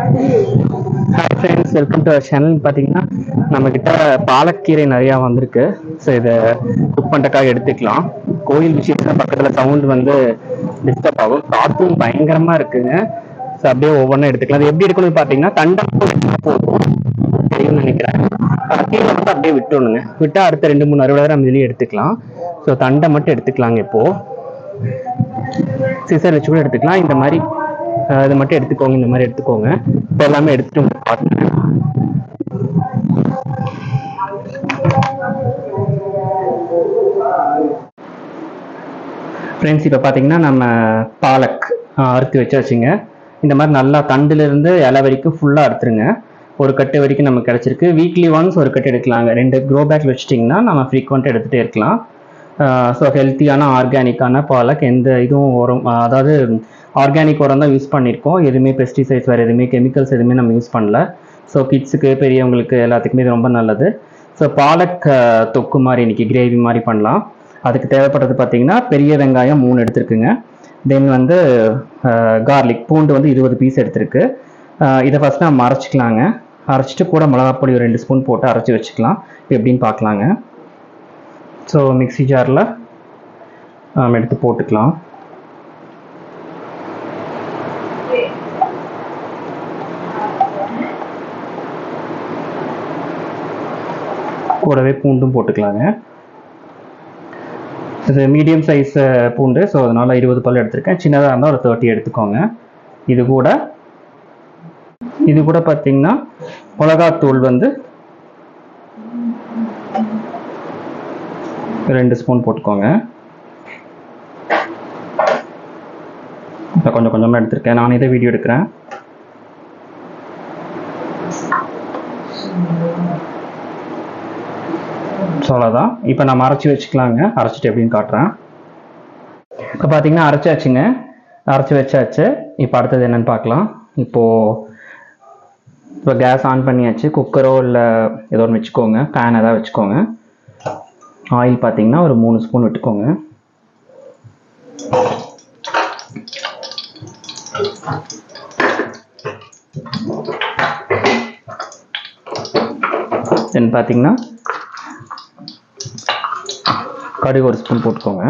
Hi friends, welcome to our channel. பார்த்தீங்கன்னா நம்மக்கிட்ட பாலக்கீரை நிறையா வந்திருக்கு. ஸோ இதை குக் பண்ணுறதுக்காக எடுத்துக்கலாம். கோயில் விஷயத்தில் பக்கத்தில் சவுண்ட் வந்து டிஸ்டர்ப் ஆகும், காற்றும் பயங்கரமாக இருக்குங்க. ஸோ அப்படியே ஒவ்வொன்றும் எடுத்துக்கலாம். அது எப்படி எடுக்கணும்னு பார்த்தீங்கன்னா தண்டம் போதும் தெரியும்னு நினைக்கிறேன். கீழே வந்து அப்படியே விட்டுணுங்க. விட்டால் அடுத்த 2-3 அறுபது நம்ம வெளியே எடுத்துக்கலாம். ஸோ தண்டை மட்டும் எடுத்துக்கலாங்க. இப்போது சிசர் வச்சு கூட எடுத்துக்கலாம். இந்த மாதிரி இதை மட்டும் எடுத்துக்கோங்க. இந்த மாதிரி எடுத்துக்கோங்க. இப்போ எல்லாமே எடுத்துட்டு உங்களுக்கு காட்டுறேன். ஃப்ரெண்ட்ஸ், இப்போ பார்த்தீங்கன்னா நம்ம பாலக் அறுத்து வச்சுங்க. இந்த மாதிரி நல்லா தண்டுலேருந்து இலை வரைக்கும் ஃபுல்லாக அறுத்துருங்க. ஒரு கட்டு வரைக்கும் நமக்கு கிடச்சிருக்கு. வீக்லி ஒன்ஸ் ஒரு கட்டு எடுக்கலாங்க. 2 க்ரோ பேக் வச்சிட்டிங்கன்னா நம்ம ஃப்ரீக்வெண்ட்டாக எடுத்துகிட்டே இருக்கலாம். ஸோ ஹெல்த்தியான ஆர்கானிக்கான பாலக், எந்த இதுவும் உரம், அதாவது ஆர்கானிக் உரம் தான் யூஸ் பண்ணியிருக்கோம். எதுவுமே பெஸ்டிசைட்ஸ், வேறு எதுவுமே கெமிக்கல்ஸ் எதுவுமே நம்ம யூஸ் பண்ணல. ஸோ கிட்ஸுக்கு பெரியவங்களுக்கு எல்லாத்துக்குமே இது ரொம்ப நல்லது. ஸோ பாலக் தொக்கு மாதிரி இன்றைக்கி கிரேவி மாதிரி பண்ணலாம். அதுக்கு தேவைப்படுறது பார்த்தீங்கன்னா பெரிய வெங்காயம் 3 எடுத்துருக்குங்க. தென் வந்து கார்லிக் பூண்டு வந்து 20 பீஸ் எடுத்துருக்கு. இதை ஃபஸ்ட்டு நம்ம அரைச்சிக்கலாங்க. அரைச்சிட்டு கூட மிளகாப்பொடி ஒரு 2 ஸ்பூன் போட்டு அரைச்சி வச்சுக்கலாம். இப்போ எப்படின்னு பார்க்கலாங்க. ஸோ மிக்ஸி ஜாரில் எடுத்து போட்டுக்கலாம். கூடவே பூண்டும் போட்டுக்கலாங்க. இது மீடியம் சைஸ் பூண்டு, ஸோ அதனால் 20 பல் எடுத்திருக்கேன். சின்னதாக இருந்தால் ஒரு 30 எடுத்துக்கோங்க. இது கூட பார்த்தீங்கன்னா மிளகாத்தூள் வந்து 2 ஸ்பூன் போட்டுக்கோங்க. இப்போ கொஞ்சம் கொஞ்சமாக எடுத்திருக்கேன். நான் இதை வீடியோ எடுக்கிறேன். ஸோ அவ்வளோதான். இப்போ நம்ம அரைச்சி வச்சுக்கலாங்க. அரைச்சிட்டு எப்படின்னு காட்டுறேன். இப்போ பார்த்தீங்கன்னா அரைச்சாச்சுங்க. அரைச்சி வச்சாச்சு. இப்போ அடுத்தது என்னென்னு பார்க்கலாம். இப்போ கேஸ் ஆன் பண்ணியாச்சு. குக்கரோ இல்லை ஏதோ ஒன்று வச்சுக்கோங்க. பேன் ஏதாவது வச்சுக்கோங்க. ஆயில் பார்த்தீங்கன்னா ஒரு 3 ஸ்பூன் விட்டுக்கோங்க. தென் பார்த்தீங்கன்னா கடுகு ஒரு ஸ்பூன் போட்டுக்கோங்க.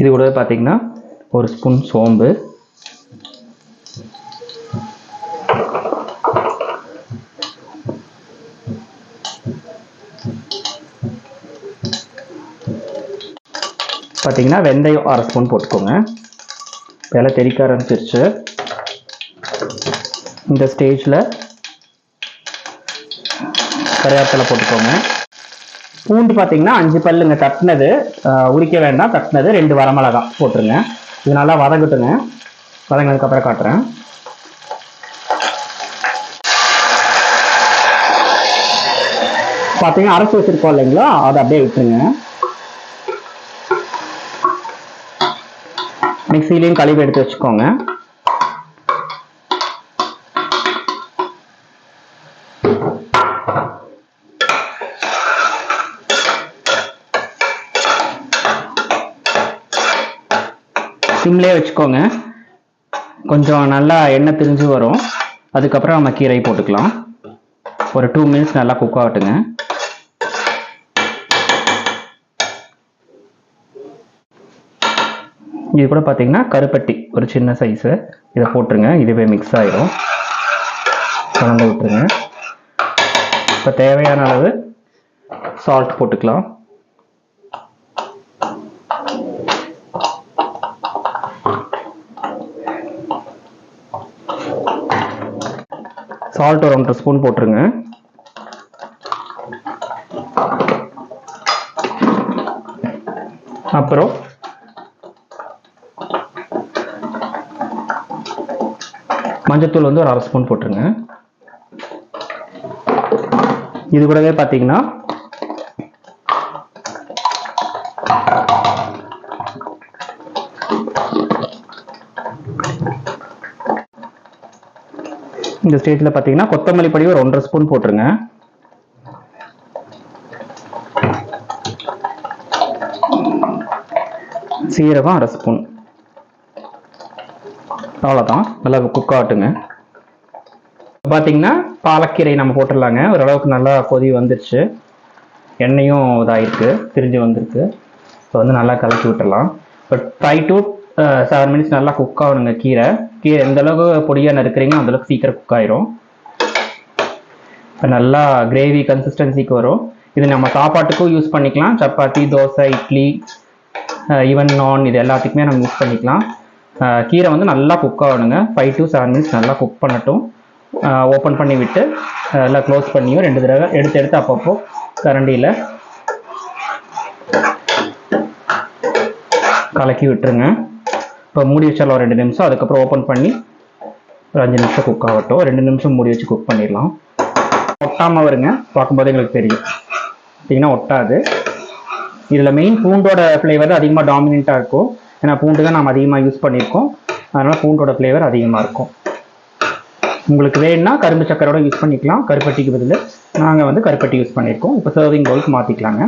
இது கூட பார்த்தீங்கன்னா ஒரு ஸ்பூன் சோம்பு, பார்த்தீங்கன்னா வெந்தயம் 1/2 ஸ்பூன் போட்டுக்கோங்க. எல்லாம் தெளிக்க ஆரம்பிச்சிருச்சு. இந்த ஸ்டேஜில் கறிவேப்பிலை போட்டுக்கோங்க. பூண்டு பார்த்தீங்கன்னா 5 பல்லுங்க தட்டினது, உரிக்க வேண்டாம், தட்டினது 2 வரமிளகாய் போட்டுருங்க. இது நல்லா வதங்கட்டுங்க. வதங்கினதுக்கப்புறம் காட்டுறேன். பார்த்தீங்கன்னா அரைச்சி வச்சுருக்கோம் இல்லைங்களா, அதை அப்படியே விட்டுருங்க. மிக்சிலையும் கழுவி எடுத்து வச்சுக்கோங்க. சிம்லேயே வச்சுக்கோங்க. கொஞ்சம் நல்லா எண்ணெய் பிரிஞ்சு வரும். அதுக்கப்புறம் நம்ம கீரை போட்டுக்கலாம். ஒரு 2 மினிட்ஸ் நல்லா குக் ஆகட்டுங்க. இது கூட பார்த்தீங்கன்னா கருப்பட்டி ஒரு சின்ன சைஸு, இதை போட்டுருங்க. இதுவே மிக்ஸ் ஆகிடும். கலந்து விட்டுருங்க. இப்போ தேவையான அளவு சால்ட் போட்டுக்கலாம். சால்ட் ஒரு 1/2 ஸ்பூன் போட்டுருங்க. அப்புறம் மஞ்சத்தூள் வந்து ஒரு 1/2 ஸ்பூன் போட்டுருங்க. இது கூடவே பார்த்தீங்கன்னா இந்த ஸ்டேஜில் பார்த்தீங்கன்னா கொத்தமல்லி பொடி ஒரு 1.5 ஸ்பூன் போட்டுருங்க. சீரகம் 1/2 ஸ்பூன். அவ்வளோதான், நல்லா குக் ஆகட்டுங்க. பார்த்தீங்கன்னா பாலக்கீரை நம்ம போட்டுடலாங்க. ஓரளவுக்கு நல்லா கொதி வந்துருச்சு, எண்ணெயும் இதாகிருக்கு, திரிஞ்சு வந்திருக்கு. இப்போ வந்து நல்லா கலக்கி விட்டுடலாம். இப்போ 5 to 7 minutes நல்லா குக் ஆகணுங்க. கீரை எந்த அளவுக்கு பொடியாக நறுக்கிறீங்களோ அந்தளவுக்கு சீக்கிரம் குக் ஆயிரும். இப்போ நல்லா கிரேவி கன்சிஸ்டன்சிக்கு வரும். இது நம்ம சாப்பாட்டுக்கும் யூஸ் பண்ணிக்கலாம், சப்பாத்தி, தோசை, இட்லி, ஈவன் நான், இது எல்லாத்துக்குமே நம்ம யூஸ் பண்ணிக்கலாம். கீரை வந்து நல்லா குக் ஆகணுங்க. 5 to 7 minutes நல்லா குக் பண்ணட்டும். ஓப்பன் பண்ணி விட்டு எல்லாம் க்ளோஸ் பண்ணியும் 2 தடவை எடுத்து அப்பப்போ கரண்டியில் கலக்கி விட்டுருங்க. இப்போ மூடி வச்சாலும் 2 நிமிஷம், அதுக்கப்புறம் ஓப்பன் பண்ணி ஒரு 5 நிமிஷம் குக் ஆகட்டும். 2 நிமிஷம் மூடி வச்சு குக் பண்ணிடலாம். ஒட்டாமல் வருங்க, பார்க்கும்போது எங்களுக்கு தெரியும். பார்த்தீங்கன்னா ஒட்டாது. இதில் மெயின் பூண்டோட ஃப்ளேவர் அதிகமாக டாமினண்ட்டாக இருக்கும். ஏன்னா பூண்டு தான் நம்ம அதிகமாக யூஸ் பண்ணியிருக்கோம், அதனால் பூண்டோட ஃப்ளேவர் அதிகமாக இருக்கும். உங்களுக்கு வேணும்னா கரும்பு சக்கரோட யூஸ் பண்ணிக்கலாம், கருப்பட்டிக்கு பதில். நாங்கள் வந்து கருப்பட்டி யூஸ் பண்ணியிருக்கோம். இப்போ சர்விங் பவுலுக்கு மாற்றிக்கலாங்க.